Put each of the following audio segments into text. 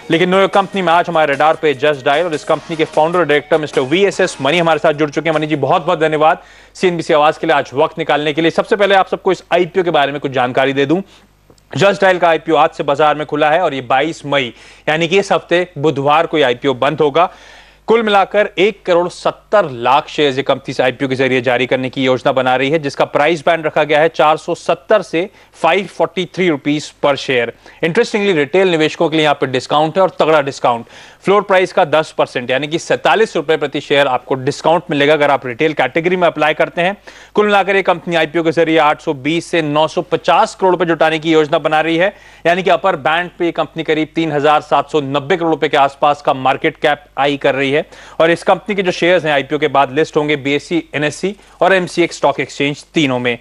लेकिन New York company में आज हमारे रडार पे जस्ट डायल और इस कंपनी के फाउंडर और डायरेक्टर मिस्टर वीएसएस मनी हमारे साथ जुड़ चुके हैं। मनी जी बहुत बहुत धन्यवाद सीएनबीसी आवाज के लिए आज वक्त निकालने के लिए। सबसे पहले आप सबको इस आईपीओ के बारे में कुछ जानकारी दे दूं। जस्ट डायल का आईपीओ आज से बाजार में खुला है और ये 22 मई यानी कि इस हफ्ते बुधवार को आईपीओ बंद होगा। कुल मिलाकर 1,70,00,000 शेयर्स ये कंपनी से आईपीओ के जरिए जारी करने की योजना बना रही है, जिसका प्राइस बैंड रखा गया है 470 से 543 रुपीस पर शेयर। इंटरेस्टिंगली रिटेल निवेशकों के लिए यहां पर डिस्काउंट है और तगड़ा डिस्काउंट। फ्लोर प्राइस का 10% यानी कि 47 रुपए प्रति शेयर आपको डिस्काउंट मिलेगा अगर आप रिटेल कैटेगरी में अप्लाई करते हैं। कुल मिलाकर ये कंपनी आईपीओ के जरिए 820 से 950 करोड़ रुपए जुटाने की योजना बना रही है, यानी कि अपर बैंड पे कंपनी करीब 3,790 करोड़ रुपए के आसपास का मार्केट कैप आई कर रही है। और इस कंपनी के जो शेयर्स हैं आईपीओ के बाद लिस्ट होंगे बीएसई, एनएसई और एमसीएक्स स्टॉक एक्सचेंज तीनों में।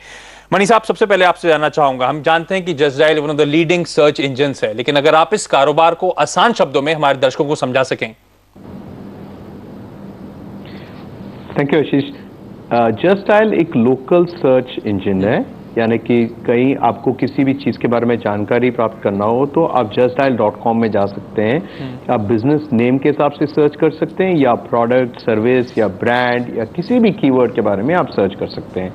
मनी साहब सबसे पहले आपसे जानना चाहूंगा, हम जानते हैं कि just dial one of the leading search engines है, लेकिन अगर आप इस कारोबार को आसान शब्दों में हमारे दर्शकों को समझा सकें। Thank you Ashish. Just dial एक लोकल सर्च इंजन है, यानी कि कहीं आपको किसी भी चीज़ के बारे में जानकारी प्राप्त करना हो तो आप justdial.com में जा सकते हैं। आप बिजनेस नेम के हिसाब से सर्च कर सकते हैं या प्रोडक्ट, सर्विस या ब्रांड या किसी भी कीवर्ड के बारे में आप सर्च कर सकते हैं।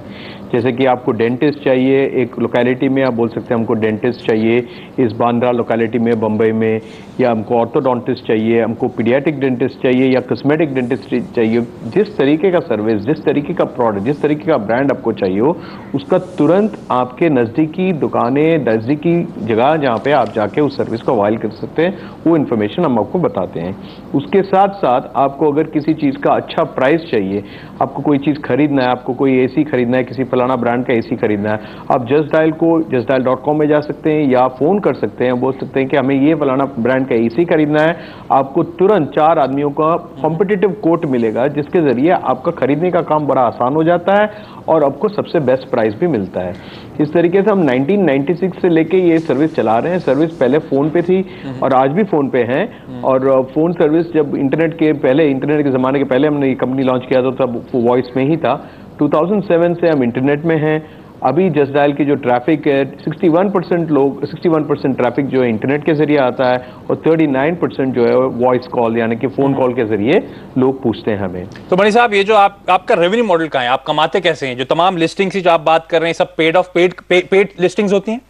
जैसे कि आपको डेंटिस्ट चाहिए एक लोकेलिटी में, आप बोल सकते हैं हमको डेंटिस्ट चाहिए इस बांद्रा लोकेलिटी में बम्बई में, या हमको ऑर्थोडोंटिस्ट चाहिए, हमको पीडियाट्रिक डेंटिस्ट चाहिए या कॉस्मेटिक डेंटिस्ट चाहिए। जिस तरीके का सर्विस, जिस तरीके का प्रोडक्ट, जिस तरीके का ब्रांड आपको चाहिए हो, उसका तुरंत आपके नज़दीकी दुकानें, नज़दीकी जगह जहाँ पे आप जाके उस सर्विस को अवाइल कर सकते हैं, वो इन्फॉर्मेशन हम आपको बताते हैं। उसके साथ साथ आपको अगर किसी चीज़ का अच्छा प्राइस चाहिए, आपको कोई चीज़ खरीदना है, आपको कोई एसी खरीदना है, किसी फलाना ब्रांड का एसी खरीदना है, आप justdial.com में जा सकते हैं या फ़ोन कर सकते हैं, बोल सकते हैं कि हमें ये फलाना ब्रांड का एसी खरीदना है। आपको तुरंत 4 आदमियों का कॉम्पिटिटिव कोट मिलेगा, जिसके ज़रिए आपका खरीदने का काम बड़ा आसान हो जाता है और आपको सबसे बेस्ट प्राइस भी मिलता है। इस तरीके से हम 1996 से लेके ये सर्विस चला रहे हैं। सर्विस पहले फ़ोन पे थी और आज भी फ़ोन पे है। और फ़ोन सर्विस जब इंटरनेट के ज़माने के पहले हमने ये कंपनी लॉन्च किया था तब वॉइस में ही था। 2007 से हम इंटरनेट में हैं। अभी जस्ट डायल की जो ट्रैफिक है 61% ट्रैफिक जो है इंटरनेट के जरिए आता है और 39% जो है वॉइस कॉल यानी कि फ़ोन कॉल के जरिए लोग पूछते हैं हमें। तो मनी साहब ये जो आपका रेवेन्यू मॉडल का है, आप कमाते कैसे हैं? जो तमाम लिस्टिंग्स जो आप बात कर रहे हैं सब पेड लिस्टिंग्स होती हैं?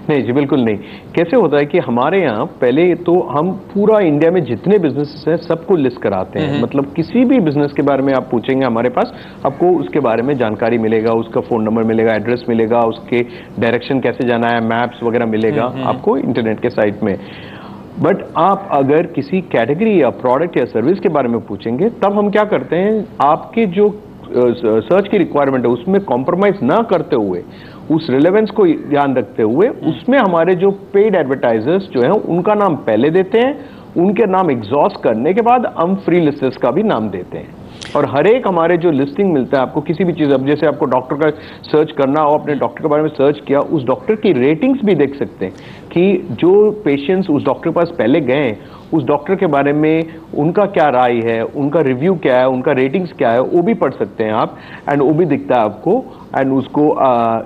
नहीं जी, बिल्कुल नहीं। कैसे होता है कि हमारे यहाँ पहले तो हम पूरा इंडिया में जितने बिजनेस हैं सबको लिस्ट कराते हैं। मतलब किसी भी बिजनेस के बारे में आप पूछेंगे हमारे पास, आपको उसके बारे में जानकारी मिलेगा, उसका फ़ोन नंबर मिलेगा, एड्रेस मिलेगा, उसके डायरेक्शन कैसे जाना है, मैप्स वगैरह मिलेगा आपको इंटरनेट के साइट में। बट आप अगर किसी कैटेगरी या प्रोडक्ट या सर्विस के बारे में पूछेंगे तब हम क्या करते हैं, आपके जो सर्च की रिक्वायरमेंट है उसमें कॉम्प्रोमाइज ना करते हुए, उस रिलेवेंस को ध्यान रखते हुए उसमें हमारे जो पेड एडवर्टाइजर्स जो हैं उनका नाम पहले देते हैं। उनके नाम एग्जॉस्ट करने के बाद हम फ्री लिस्टर्स का भी नाम देते हैं। और हर एक हमारे जो लिस्टिंग मिलता है आपको किसी भी चीज़, अब जैसे आपको डॉक्टर का सर्च करना हो, अपने डॉक्टर के बारे में सर्च किया, उस डॉक्टर की रेटिंग्स भी देख सकते हैं कि जो पेशेंट्स उस डॉक्टर के पास पहले गए उस डॉक्टर के बारे में उनका क्या राय है, उनका रिव्यू क्या है, उनका रेटिंग्स क्या है, वो भी पढ़ सकते हैं आप। एंड वो भी दिखता है आपको एंड उसको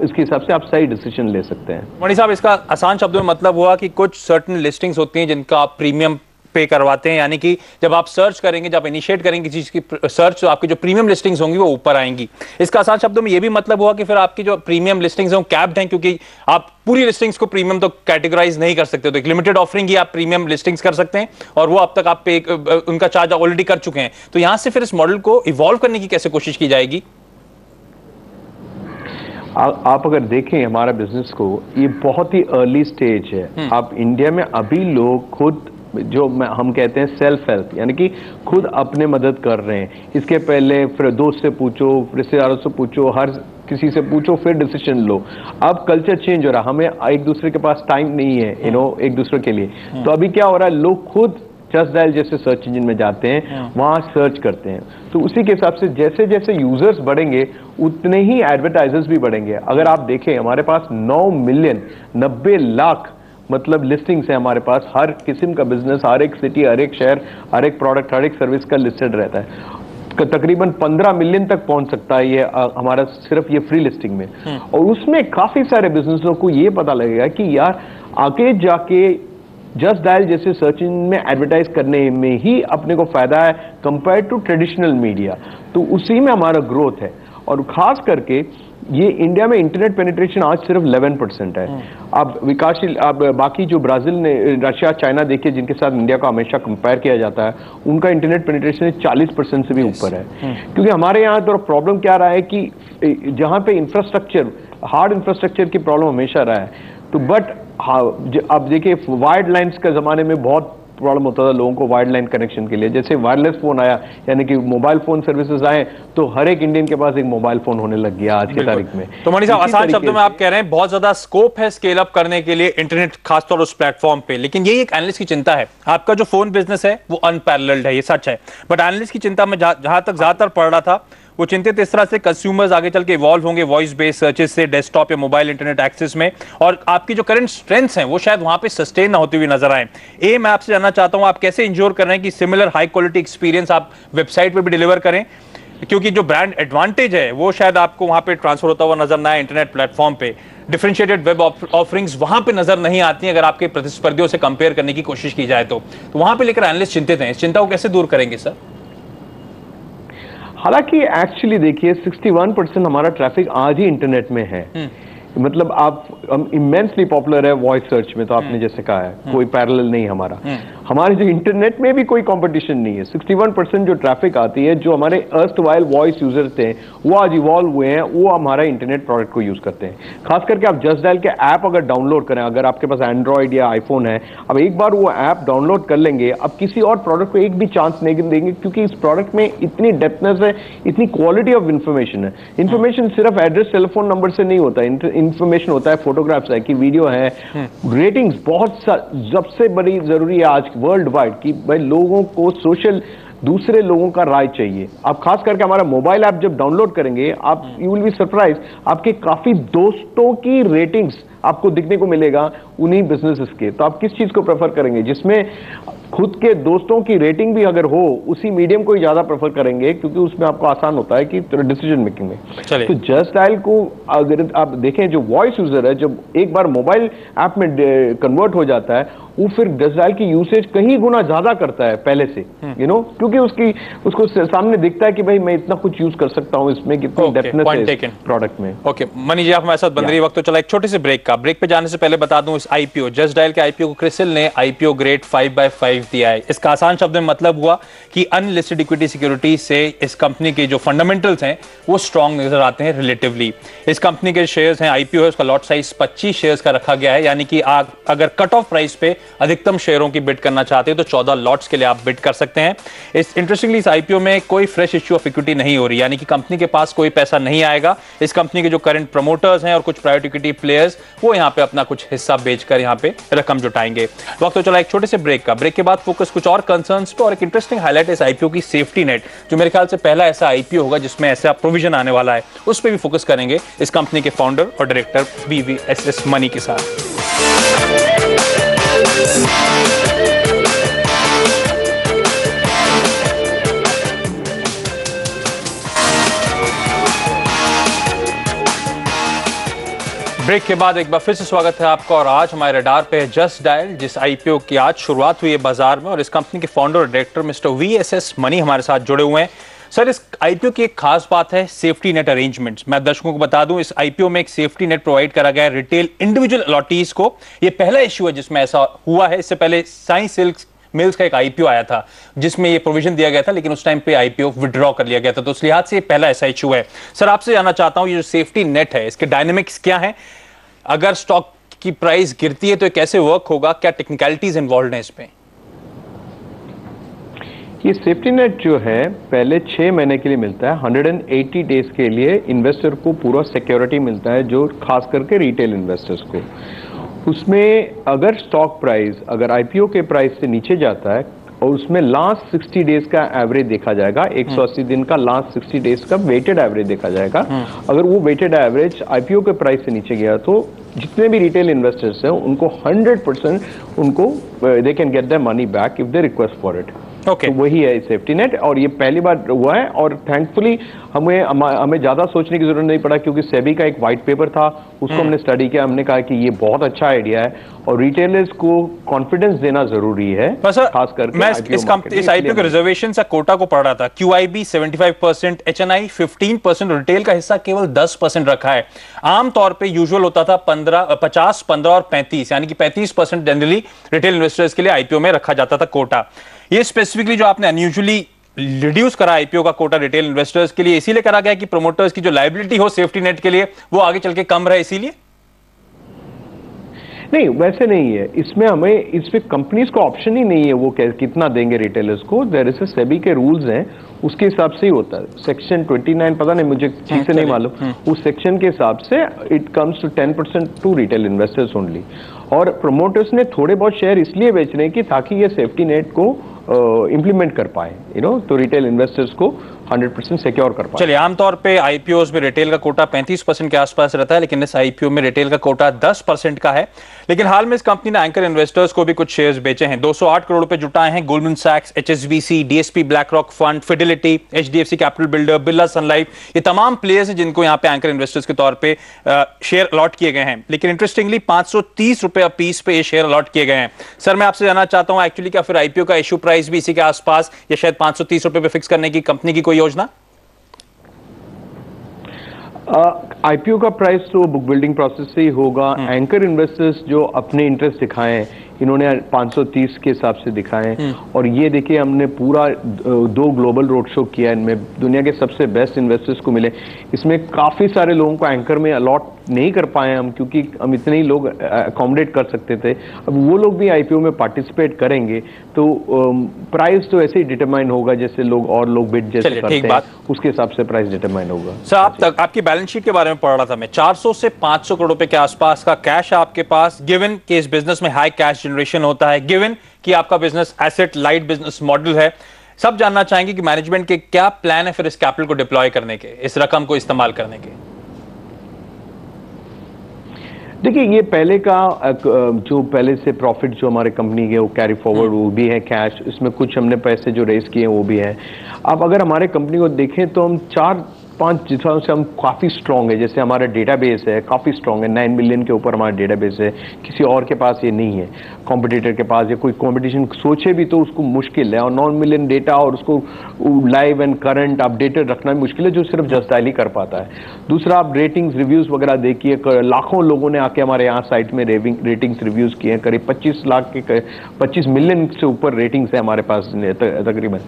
इसके हिसाब से आप सही डिसीजन ले सकते हैं। मणि साहब इसका आसान शब्दों में मतलब हुआ कि कुछ सर्टेन लिस्टिंग्स होती हैं जिनका आप प्रीमियम पे करवाते हैं, यानी कि जब आप सर्च करेंगे, जब इनिशिएट करेंगे किसी चीज की सर्च, तो आपकी जो प्रीमियम लिस्टिंग्स होंगी वो ऊपर आएंगी। इसका आसान शब्दों में ये भी मतलब हुआ कि फिर आपकी जो प्रीमियम लिस्टिंग्स हैं कैप्ड हैं, क्योंकि आप पूरी लिस्टिंग्स को प्रीमियम तो कैटेगराइज नहीं कर सकते, तो एक लिमिटेड ऑफरिंग ही आप प्रीमियम लिस्टिंग्स कर सकते हैं और वो अब तक आप पे उनका चार्ज ऑलरेडी कर चुके हैं। तो यहां से फिर इस मॉडल को इवॉल्व करने की कैसे कोशिश की जाएगी? आप अगर देखें हमारा बिजनेस को, ये बहुत ही अर्ली स्टेज है। आप इंडिया में अभी लोग खुद जो हम कहते हैं सेल्फ हेल्प, यानी कि खुद अपने मदद कर रहे हैं। इसके पहले फिर दोस्त से पूछो, रिश्तेदारों से पूछो, हर किसी से पूछो, फिर डिसीजन लो। अब कल्चर चेंज हो रहा है, हमें एक दूसरे के पास टाइम नहीं है एक दूसरे के लिए। तो अभी क्या हो रहा है, लोग खुद जस्ट डायल जैसे सर्च इंजन में जाते हैं, वहाँ सर्च करते हैं। तो उसी के हिसाब से जैसे जैसे यूजर्स बढ़ेंगे उतने ही एडवर्टाइजर्स भी बढ़ेंगे। अगर आप देखें हमारे पास 9 मिलियन 90 लाख मतलब लिस्टिंग्स है हमारे पास। हर किस्म का बिजनेस, हर एक सिटी, हर एक शहर, हर एक प्रोडक्ट, हर एक सर्विस का लिस्टेड रहता है। तकरीबन 15 मिलियन तक पहुंच सकता है ये हमारा सिर्फ ये फ्री लिस्टिंग में। और उसमें काफी सारे बिजनेसों को ये पता लगेगा कि यार आगे जाके जस्ट डायल जैसे सर्च इंजन में एडवर्टाइज करने में ही अपने को फायदा है कंपेयर टू ट्रेडिशनल मीडिया, तो उसी में हमारा ग्रोथ है। और खास करके ये इंडिया में इंटरनेट पेनिट्रेशन आज सिर्फ 11% है। अब विकासशील, अब बाकी जो ब्राजील ने, रशिया, चाइना देखिए जिनके साथ इंडिया का हमेशा कंपेयर किया जाता है, उनका इंटरनेट पेनिट्रेशन 40% से भी ऊपर है। क्योंकि हमारे यहाँ तो प्रॉब्लम क्या रहा है कि जहाँ पे इंफ्रास्ट्रक्चर, हार्ड इंफ्रास्ट्रक्चर की प्रॉब्लम हमेशा रहा है, तो बट अब देखिए वायर्ड लाइन्स के जमाने में बहुत प्रॉब्लम होता था लोगों को वायर्ड लाइन कनेक्शन के लिए। जैसे वायरलेस फोन आया, यानी कि मोबाइल फोन सर्विसेज आए, तो हर एक इंडियन के पास एक मोबाइल फोन होने लग गया आज की तारीख में। तो मनीष साहब, आसान शब्दों में आप कह रहे हैं बहुत ज्यादा स्कोप है स्केल अप करने के लिए इंटरनेट, खासतौर उस प्लेटफॉर्म पे, लेकिन यही एक एनालिस्ट की चिंता है। आपका जो फोन बिजनेस है वो अनपैरेलल्ड है, ये सच है, बट एनालिस्ट की चिंता में जहां तक ज्यादातर पड़ रहा था, वो चिंतित इस तरह से कंज्यूमर्स आगे चल के इवॉल्व होंगे वॉइस बेस्ड सर्चेस से डेस्कटॉप या मोबाइल इंटरनेट एक्सेस में, और आपकी जो करंट स्ट्रेंथ्स हैं वो शायद वहां पे सस्टेन ना होती हुई नजर आए। मैं आपसे जानना चाहता हूं, आप कैसे इंश्योर कर रहे हैं कि सिमिलर हाई क्वालिटी एक्सपीरियंस आप वेबसाइट पे भी डिलीवर करें, क्योंकि जो ब्रांड एडवांटेज है वो शायद आपको वहां पे ट्रांसफर होता हुआ नजर ना आए इंटरनेट प्लेटफॉर्म पे। डिफरेंशिएटेड वेब ऑफरिंग्स वहां पे नजर नहीं आती अगर आपके प्रतिस्पर्धियों से कंपेयर करने की कोशिश की जाए तो वहां पे लेकर एनालिस्ट चिंतित हैं। इस चिंता को कैसे दूर करेंगे सर? हालांकि एक्चुअली देखिए 61% हमारा ट्रैफिक आज ही इंटरनेट में है। मतलब हम इमेंसली पॉपुलर है वॉइस सर्च में, तो आपने जैसे कहा है कोई पैरेलल नहीं हमारा। हमारे जो इंटरनेट में भी कोई कंपटीशन नहीं है। 61% जो ट्रैफिक आती है, जो हमारे अर्स्टवाइल वॉइस यूजर थे वो आज इवॉल्व हुए हैं, वो हमारा इंटरनेट प्रोडक्ट को यूज करते हैं। खास करके आप जस्ट डायल के ऐप अगर डाउनलोड करें, अगर आपके पास एंड्रॉइड या आईफोन है, अब एक बार वो ऐप डाउनलोड कर लेंगे, अब किसी और प्रोडक्ट को एक भी चांस नहीं देंगे, क्योंकि इस प्रोडक्ट में इतनी डेप्थनेस है, इतनी क्वालिटी ऑफ इंफॉर्मेशन है। इंफॉर्मेशन सिर्फ एड्रेस, टेलीफोन नंबर से नहीं होता, इंफॉर्मेशन होता है, फोटोग्राफ्स है कि वीडियो है, रेटिंग्स बहुत सबसे बड़ी जरूरी है आज वर्ल्ड वाइड कि भाई लोगों को सोशल दूसरे लोगों का राय चाहिए। आप खास करके हमारा मोबाइल ऐप जब डाउनलोड करेंगे, आप यू विल बी सरप्राइज, आपके काफी दोस्तों की रेटिंग्स आपको दिखने को मिलेगा उन्हीं बिजनेसेस के। तो आप किस चीज को प्रेफर करेंगे? जिसमें खुद के दोस्तों की रेटिंग भी अगर हो, उसी मीडियम को ही ज्यादा प्रेफर करेंगे, क्योंकि उसमें आपको आसान होता है कि डिसीजन मेकिंग में। तो जस्ट डायल को अगर आप देखें, जो वॉइस यूजर है, जब एक बार मोबाइल ऐप में कन्वर्ट हो जाता है, वो फिर जस्ट डायल की यूसेज कहीं गुना ज्यादा करता है पहले से, यू नो, क्योंकि उसको सामने दिखता है कि भाई मैं इतना कुछ यूज कर सकता हूं, इसमें कितनी डेप्थनेस है प्रोडक्ट में। ओके मनीष जी, आप हमारे साथ बन रही वक्त तो चला एक छोटे से ब्रेक का। ब्रेक पे जाने से पहले बता दूं, इस आईपीओ जस्ट डायल के आईपीओ को क्रिसिल ने आईपीओ ग्रेड 5/5 दिया है। इसका आसान शब्द में मतलब हुआ कि अनलिस्टेड इक्विटी सिक्योरिटी से इस कंपनी के जो फंडामेंटल्स हैं वो स्ट्रांग नजर आते हैं रिलेटिवली। इस कंपनी के शेयर्स हैं, आईपीओ है, उसका लॉट साइज 25 शेयर्स का रखा गया है, यानी कि अगर कट ऑफ प्राइस पे अधिकतम शेयरों की बिड करना चाहते हैं तो 14 लॉट्स के लिए आप बिड कर सकते हैं। इंटरेस्टिंगली इस आईपीओ में कोई फ्रेश इश्यू ऑफ इक्विटी नहीं हो रही, यानी कि कंपनी के पास कोई पैसा नहीं आएगा। इस कंपनी के जो करंट प्रमोटर्स हैं और कुछ प्राइवेट इक्विटी प्लेयर्स, वो यहाँ पे अपना कुछ हिस्सा बेचकर यहाँ पे रकम जुटाएंगे। वक्त तो चला एक छोटे से ब्रेक का। ब्रेक के बाद फोकस कुछ और कंसर्न्स पे, और एक इंटरेस्टिंग हाईलाइट इस आईपीओ की सेफ्टी नेट, जो मेरे ख्याल से पहला ऐसा आईपीओ होगा जिसमें ऐसा प्रोविजन आने वाला है, उस पर भी फोकस करेंगे इस कंपनी के फाउंडर और डायरेक्टर VVSS मनी के साथ। ब्रेक के बाद एक बार फिर से स्वागत है आपका, और आज हमारे रडार पे है जस्ट डायल, जिस आईपीओ की आज शुरुआत हुई है बाजार में, और इस कंपनी के फाउंडर और डायरेक्टर मिस्टर VSS मनी हमारे साथ जुड़े हुए हैं। सर, इस आईपीओ की एक खास बात है सेफ्टी नेट अरेंजमेंट्स। मैं दर्शकों को बता दूं, इस आईपीओ में एक सेफ्टी नेट प्रोवाइड करा गया है रिटेल इंडिविजुअल अलॉटीज को। ये पहला इश्यू है जिसमें ऐसा हुआ है। इससे पहले साई सिल्क मिल्स का एक आईपीओ आया था जिसमें ये प्रोविजन दिया गया था, लेकिन उस टाइम पे आईपीओ विड्रॉ कर लिया गया था, तो उस लिहाज से पहला ऐसा इश्यू है। सर, आपसे जानना चाहता हूं, ये जो सेफ्टी नेट है, इसके डायनेमिक्स क्या है? अगर स्टॉक की प्राइस गिरती है तो कैसे वर्क होगा? क्या टेक्निकलिटीज इन्वॉल्व हैं इसमें? ये सेफ्टी नेट जो है पहले 6 महीने के लिए मिलता है। 180 डेज के लिए इन्वेस्टर को पूरा सिक्योरिटी मिलता है, जो खास करके रिटेल इन्वेस्टर्स को। उसमें अगर स्टॉक प्राइस अगर आईपीओ के प्राइस से नीचे जाता है, और उसमें लास्ट 60 डेज का एवरेज देखा जाएगा, 180 दिन का लास्ट 60 डेज का वेटेड एवरेज देखा जाएगा। अगर वो वेटेड एवरेज आईपीओ के प्राइस से नीचे गया, तो जितने भी रिटेल इन्वेस्टर्स हैं उनको 100% उनको they can get their money back if they request for it. Okay. तो वही है सेफ्टी नेट, और ये पहली बार हुआ है, और थैंकफुली हमें ज्यादा सोचने की जरूरत नहीं पड़ा, क्योंकि सेबी का एक व्हाइट पेपर था, उसको हमने स्टडी किया, हमने कहा कि ये बहुत अच्छा आइडिया है और रिटेलर्स को कॉन्फिडेंस देना जरूरी है, खास करके मैं इस आईपीओ के रिजर्वेशन से कोटा को पढ़ रहा था। QIB 75%, HNI 15%, रिटेल का हिस्सा केवल 10% रखा है। आमतौर पे यूजुअल होता था 50, 15 और 35, यानी कि 35% जनरली रिटेल इन्वेस्टर्स के लिए आईपीओ में रखा जाता था कोटा। ये स्पेसिफिकली जो आपने अनयूजुअली रिड्यूस करा आईपीओ का कोटा रिटेल इन्वेस्टर्स के लिए, इसीलिए करा गया कि प्रमोटर्स की जो लायबिलिटी हो सेफ्टी नेट के लिए वो आगे चल के कम रहे, इसीलिए? नहीं, वैसे नहीं है। इसमें कंपनीज को ऑप्शन ही नहीं है वो कितना देंगे रिटेलर्स को। देयर इज सेबी के रूल्स हैं, उसके हिसाब से ही होता है। सेक्शन 29, पता नहीं मुझे ठीक से नहीं मालूम, उस सेक्शन के हिसाब से it comes to 10% to retail investors only. और प्रमोटर्स ने थोड़े बहुत शेयर इसलिए बेच रहे हैं कि ताकि ये सेफ्टी नेट को इंप्लीमेंट कर पाए, तो रिटेल इन्वेस्टर्स को 100% सिक्योर कर पाए। चलिए, आमतौर पे आईपीओस में रिटेल का कोटा 35% के आसपास रहता है, लेकिन इस आईपीओ में रिटेल का कोटा 10% का है। लेकिन हाल में इस कंपनी ने एंकर इन्वेस्टर्स को भी कुछ शेयर्स बेचे हैं। 208 करोड़ रुपए जुटाए हैं गोल्डमैन सैक्स, HSBC, DSP BlackRock fund, Fidelity, HDFC capital builder, Birla Sun Life, ये तमाम प्लेयर्स हैं जिनको यहाँ पे एंकर इन्वेस्टर्स के तौर पे शेयर अलॉट किए गए हैं। लेकिन इंटरेस्टिंगली 530 रुपए पीस पे ये शेयर अलॉट किए गए हैं। सर, मैं आपसे जानना चाहता हूँ, एक्चुअली क्या फिर आईपीओ का इश्यू प्राइस भी इसी के आसपास या शायद 530 रुपए पे फिक्स करने की कंपनी की कोई योजना? आईपीओ का प्राइस तो बुक बिल्डिंग प्रोसेस से ही होगा। एंकर इन्वेस्टर्स जो अपने इंटरेस्ट दिखाएं, इन्होंने 530 के हिसाब से दिखाएं। और ये देखिए, हमने पूरा 2 ग्लोबल रोड शो किया, इनमें दुनिया के सबसे बेस्ट इन्वेस्टर्स को मिले। इसमें काफी सारे लोगों को एंकर में अलॉट नहीं कर पाए हम, क्योंकि हम इतने ही लोग अकोमोडेट कर सकते थे। अब वो लोग भी आईपीओ में पार्टिसिपेट करेंगे तो प्राइस तो ऐसे ही डिटरमाइन होगा जैसे और लोग बिड जैसे करते हैं, उसके हिसाब से प्राइस डिटरमाइन होगा। सर, आपकी बैलेंस शीट के बारे में पढ़ रहा था मैं, 400 से 500 करोड़ रुपए के आसपास का कैश है आपके पास, गिवन कि इस बिजनेस में हाई कैश जनरेशन होता है, गिवन कि आपका business asset light business model है। सब जानना चाहेंगे कि मैनेजमेंट के क्या प्लान है फिर इस कैपिटल को डिप्लॉय करने के, इस रकम को इस्तेमाल करने के? देखिए, ये पहले का जो पहले से प्रॉफिट जो हमारे कंपनी के वो कैरी फॉरवर्ड वो भी है कैश, इसमें कुछ हमने पैसे जो रेस किए हैं वो भी है। अब अगर हमारे कंपनी को देखें तो हम 4-5 जिसों से हम काफ़ी स्ट्रॉन्ग है। जैसे हमारा डेटाबेस है काफ़ी स्ट्रॉन्ग है, 9 मिलियन के ऊपर हमारा डेटाबेस है, किसी और के पास ये नहीं है। कॉम्पिटिटर के पास या कोई कॉम्पिटिशन सोचे भी तो उसको मुश्किल है, और 9 मिलियन डेटा और उसको लाइव एंड करंट अपडेटेड रखना भी मुश्किल है, जो सिर्फ जस्ट डायल ही कर पाता है। दूसरा, आप रेटिंग्स रिव्यूज़ वगैरह देखिए, लाखों लोगों ने आके हमारे यहाँ साइट में रेटिंग्स रिव्यूज़ किए हैं, करीब 25 मिलियन से ऊपर रेटिंग्स है हमारे पास तकरीबन।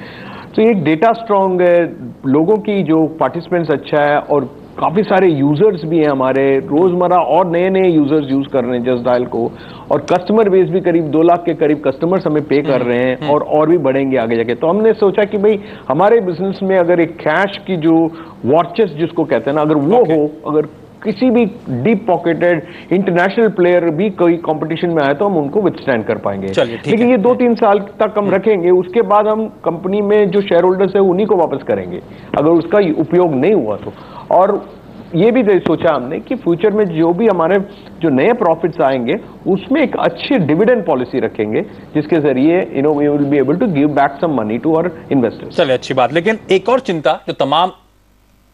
तो एक डेटा स्ट्रॉन्ग है, लोगों की जो पार्टिसिपेंट्स अच्छा है, और काफ़ी सारे यूजर्स भी हैं हमारे रोज़मर्रा, और नए नए यूजर्स यूज़ कर रहे हैं जस्ट डायल को, और कस्टमर बेस भी करीब 2 लाख के करीब कस्टमर्स हमें पे कर रहे हैं, और भी बढ़ेंगे आगे जाके। तो हमने सोचा कि भाई हमारे बिजनेस में अगर एक कैश की जो वॉर चेस्ट जिसको कहते हैं ना, अगर वो हो, अगर किसी भी डीप पॉकेटेड इंटरनेशनल प्लेयर भी कोई कंपटीशन में आए तो हम उनको विथस्टैंड कर पाएंगे। लेकिन ये 2-3 साल तक हम रखेंगे, उसके बाद हम कंपनी में जो शेयर होल्डर्स है उन्हीं को वापस करेंगे अगर उसका उपयोग नहीं हुआ तो। और ये भी सोचा हमने कि फ्यूचर में जो भी हमारे जो नए प्रॉफिट्स आएंगे उसमें एक अच्छी डिविडेंड पॉलिसी रखेंगे, जिसके जरिए we will be able to give back some money to our investors. चलिए, अच्छी बात। लेकिन एक और चिंता जो तमाम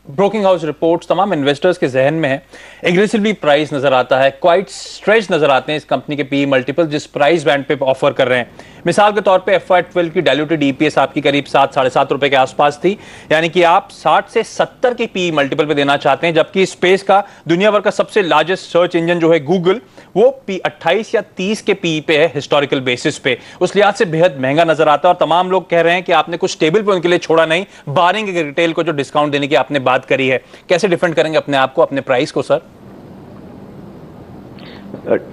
ब्रोकिंग हाउस रिपोर्ट्स, तमाम इन्वेस्टर्स के जहन में है, एग्रेसिवली प्राइस नजर आता है, क्वाइट स्ट्रेच नजर आते हैं इस कंपनी के पीई मल्टीपल जिस प्राइस बैंड पे ऑफर कर रहे हैं। मिसाल के तौर पे FY12 की डायल्यूटेड EPS आपकी करीब 7-7.5 रुपए के आसपास थी, यानी कि आप 60 से 70 के पीई मल्टीपल पे देना चाहते हैं, जबकि स्पेस का दुनिया भर का सबसे लार्जेस्ट सर्च इंजन जो है गूगल, वो 28 या 30 के पीई पे है हिस्टोरिकल बेसिस पे। उस लिहाज से बेहद महंगा नजर आता है, और तमाम लोग कह रहे हैं कि आपने कुछ टेबल पे उनके लिए छोड़ा नहीं, बारिंग रिटेल को जो डिस्काउंट देने की आपने बात करी है। कैसे डिफेंड करेंगे अपने आप को, अपने प्राइस को? सर,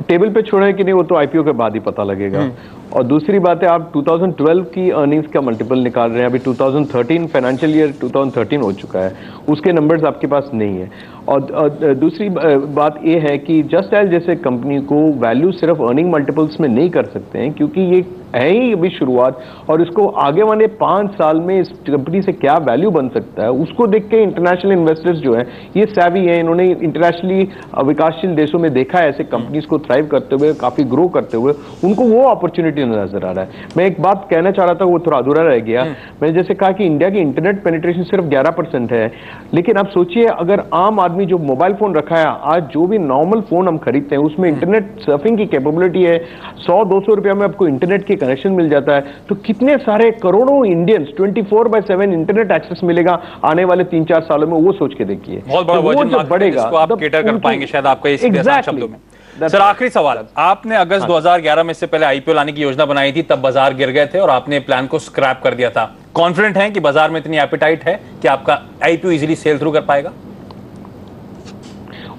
टेबल पे छोड़ा है कि नहीं वो तो आईपीओ के बाद ही पता लगेगा। और दूसरी बात है, आप 2012 की अर्निंग्स का मल्टीपल निकाल रहे हैं, अभी 2013 फाइनेंशियल ईयर 2013 हो चुका है, उसके नंबर्स आपके पास नहीं है। और दूसरी बात ये है कि जस्ट डायल जैसे कंपनी को वैल्यू सिर्फ अर्निंग मल्टीपल्स में नहीं कर सकते हैं, क्योंकि ये है ही अभी शुरुआत, और इसको आगे वाले 5 साल में इस कंपनी से क्या वैल्यू बन सकता है उसको देख के इंटरनेशनल इन्वेस्टर्स जो है ये savvy है, इन्होंने इंटरनेशनली विकासशील देशों में देखा है ऐसे कंपनीज को थ्राइव करते हुए, काफी ग्रो करते हुए, उनको वो अपॉर्चुनिटी नजर आ रहा है। मैं एक बात कहना चाह रहा था, वो थोड़ा अधूरा रह गया। मैंने जैसे कहा कि इंडिया की इंटरनेट पेनिट्रेशन सिर्फ 11% है, लेकिन आप सोचिए अगर आम आदमी जो मोबाइल फोन रखा है, आज जो भी नॉर्मल फोन हम खरीदते हैं उसमें इंटरनेट सर्फिंग की कैपेबिलिटी है, 100-200 रुपया में आपको इंटरनेट की कनेक्शन मिल जाता है, तो कितने सारे करोड़ों इंडियंस 24/7 इंटरनेट एक्सेस मिलेगा आने वाले 3-4 सालों में, वो सोच के देखिए। बहुत बड़ा वो जो बढ़ेगा आप केटर कर पाएंगे शायद आपका इस शब्दों में। सर आखिरी सवाल, आपने अगस्त 2011 में से पहले आईपीओ लाने की योजना बनाई थी, तब बाजार गिर गए थे और आपने प्लान को स्क्रैप कर दिया था। कॉन्फिडेंट हैं कि बाजार में इतनी एपेटाइट है कि आपका आईपीओ इजीली सेल थ्रू कर पाएगा?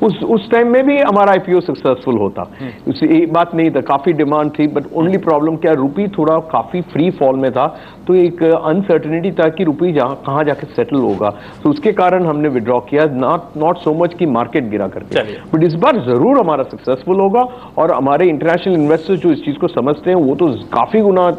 उस टाइम में भी हमारा आईपीओ सक्सेसफुल होता, ये बात नहीं था, काफी डिमांड थी, बट ओनली प्रॉब्लम क्या, रुपी थोड़ा काफी फ्री फॉल में था, तो एक अनसर्टेनिटी था कि रुपी कहाँ जाके सेटल होगा, तो उसके कारण हमने विड्रॉ किया, नॉट सो मच कि मार्केट गिरा करके। बट इस बार जरूर हमारा सक्सेसफुल होगा, और हमारे इंटरनेशनल इन्वेस्टर्स जो इस चीज को समझते हैं वो तो काफी गुना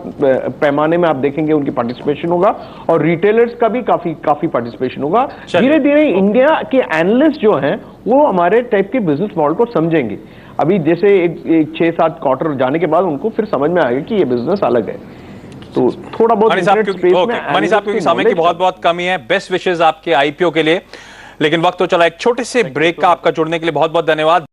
पैमाने में आप देखेंगे उनकी पार्टिसिपेशन होगा, और रिटेलर्स का भी काफी पार्टिसिपेशन होगा। धीरे धीरे इंडिया के एनालिस्ट जो हैं वो हमारे टाइप के बिजनेस मॉडल को समझेंगे। अभी जैसे एक 6-7 क्वार्टर जाने के बाद उनको फिर समझ में आएगा कि ये बिजनेस अलग है, तो थोड़ा बहुत मनी साहब क्योंकि समय की बहुत कमी है, बेस्ट विशेष आपके आईपीओ के लिए, लेकिन वक्त तो चला। एक छोटे से ब्रेक का आपका जुड़ने के लिए बहुत बहुत धन्यवाद।